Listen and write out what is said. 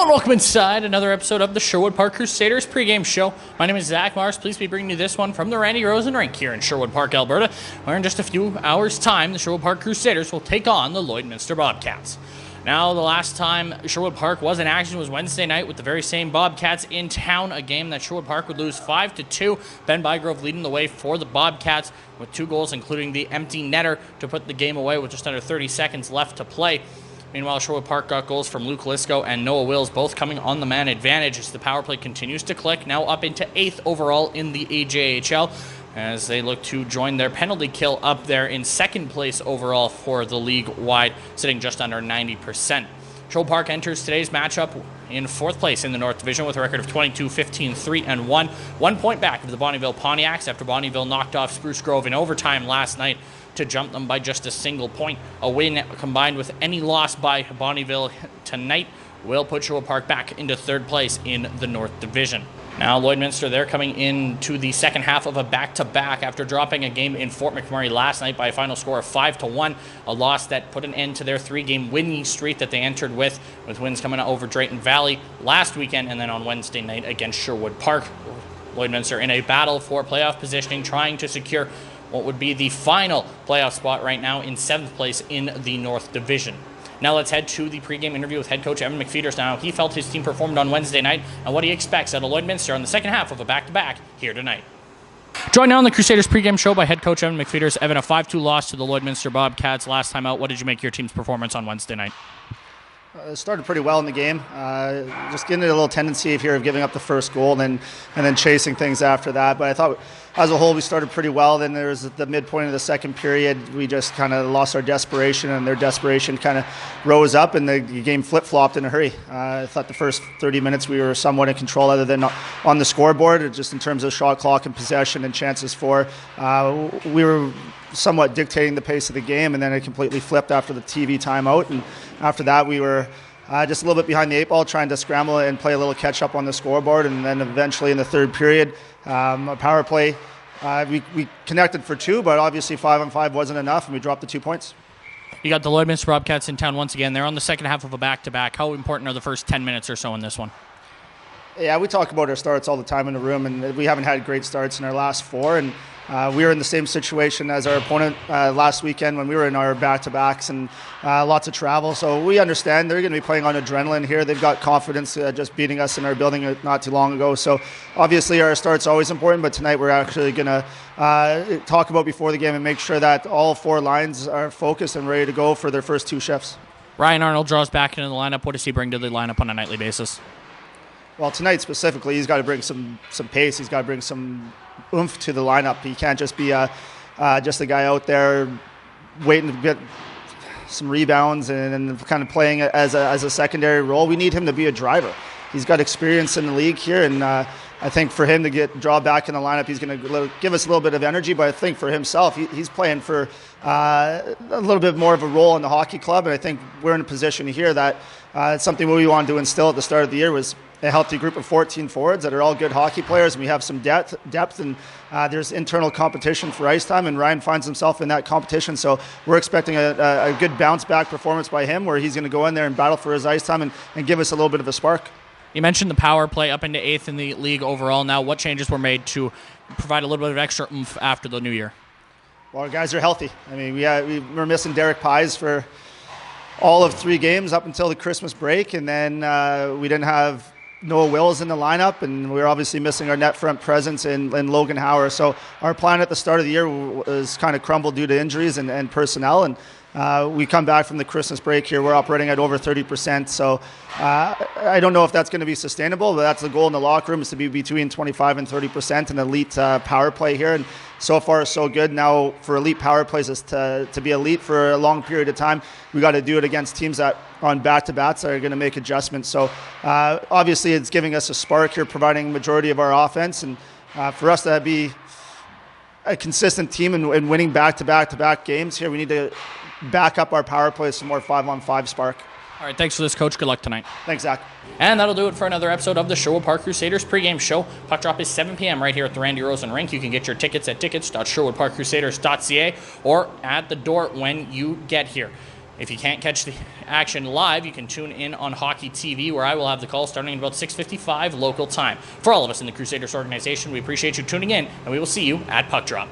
Hello and welcome inside another episode of the Sherwood Park Crusaders pregame show. My name is Zach Mars. Please be bringing you this one from the Randy Rosen Rink here in Sherwood Park, Alberta, where in just a few hours' time, the Sherwood Park Crusaders will take on the Lloydminster Bobcats. Now, the last time Sherwood Park was in action was Wednesday night with the very same Bobcats in town, a game that Sherwood Park would lose 5-2. Ben Bygrove leading the way for the Bobcats with 2 goals, including the empty netter to put the game away with just under 30 seconds left to play. Meanwhile, Sherwood Park got goals from Luke Lisko and Noah Wills, both coming on the man advantage as the power play continues to click, now up into 8th overall in the AJHL, as they look to join their penalty kill up there in 2nd place overall for the league-wide, sitting just under 90%. Sherwood Park enters today's matchup in 4th place in the North Division with a record of 22-15-3-1, 1 point back of the Bonnyville Pontiacs after Bonnyville knocked off Spruce Grove in overtime last night to jump them by just a single point. A win combined with any loss by Bonnyville tonight will put Sherwood Park back into 3rd place in the North Division. Now, Lloydminster, they're coming into the second half of a back-to-back after dropping a game in Fort McMurray last night by a final score of 5-1, a loss that put an end to their 3-game winning streak that they entered with wins coming over Drayton Valley last weekend and then on Wednesday night against Sherwood Park. Lloydminster in a battle for playoff positioning, trying to secure what would be the final playoff spot right now in 7th place in the North Division. Now let's head to the pregame interview with head coach Evan McFeeters. Now, he felt his team performed on Wednesday night and what he expects out of Lloydminster on the second half of a back-to-back here tonight. Joined now on the Crusaders pregame show by head coach Evan McFeeters. Evan, a 5-2 loss to the Lloydminster Bobcats last time out. What did you make your team's performance on Wednesday night? It started pretty well in the game. Just getting a little tendency here of giving up the first goal and then chasing things after that. But I thought as a whole we started pretty well. Then there was at the midpoint of the second period, we just kind of lost our desperation, and their desperation kind of rose up, and the game flip-flopped in a hurry. I thought the first 30 minutes we were somewhat in control other than on the scoreboard, just in terms of shot clock and possession and chances for. We were somewhat dictating the pace of the game, and then it completely flipped after the TV timeout. And after that, we were just a little bit behind the 8 ball, trying to scramble and play a little catch-up on the scoreboard. And then eventually in the 3rd period, a power play, we connected for 2, but obviously 5-on-5 wasn't enough, and we dropped the 2 points. You got the Lloydminster Bobcats in town once again. They're on the second half of a back-to-back. How important are the first 10 minutes or so in this one? Yeah, we talk about our starts all the time in the room, and we haven't had great starts in our last 4. And we were in the same situation as our opponent last weekend when we were in our back-to-backs and lots of travel. So we understand they're going to be playing on adrenaline here. They've got confidence just beating us in our building not too long ago. So obviously our start's always important, but tonight we're actually going to talk about before the game and make sure that all 4 lines are focused and ready to go for their first 2 shifts. Ryan Arnold draws back into the lineup. What does he bring to the lineup on a nightly basis? Well, tonight specifically, he's got to bring some pace. He's got to bring some oomph to the lineup. He can't just be just a guy out there waiting to get some rebounds and kind of playing as a secondary role. We need him to be a driver. He's got experience in the league here, and I think for him to draw back in the lineup, he's going to give us a little bit of energy. But I think for himself, he's playing for a little bit more of a role in the hockey club, and I think we're in a position here that it's something we wanted to instill at the start of the year was a healthy group of 14 forwards that are all good hockey players, and we have some depth and there's internal competition for ice time, and Ryan finds himself in that competition. So we're expecting a good bounce-back performance by him where he's going to go in there and battle for his ice time and give us a little bit of a spark. You mentioned the power play up into 8th in the league overall. Now, what changes were made to provide a little bit of extra oomph after the new year? Well, our guys are healthy. I mean, we were missing Derek Pies for all of 3 games up until the Christmas break, and then we didn't have Noah Wills in the lineup, and we were obviously missing our net front presence in Logan Hauer. So our plan at the start of the year was kind of crumbled due to injuries and personnel, and we come back from the Christmas break here. We're operating at over 30%. So I don't know if that's going to be sustainable, but that's the goal in the locker room, is to be between 25 and 30% in elite power play here. And so far, so good. Now, for elite power plays is to be elite for a long period of time, we got to do it against teams that on back-to-backs that are going to make adjustments. So obviously, it's giving us a spark here, providing majority of our offense. And for us to be a consistent team and winning back-to-back games here, we need to back up our power play with some more 5-on-5 spark. All right, thanks for this, Coach. Good luck tonight. Thanks, Zach. And that'll do it for another episode of the Sherwood Park Crusaders pregame show. Puck drop is 7 p.m. right here at the Randy Rosen Rink. You can get your tickets at tickets.sherwoodparkcrusaders.ca or at the door when you get here. If you can't catch the action live, you can tune in on Hockey TV, where I will have the call starting at about 6:55 local time. For all of us in the Crusaders organization, we appreciate you tuning in, and we will see you at Puck Drop.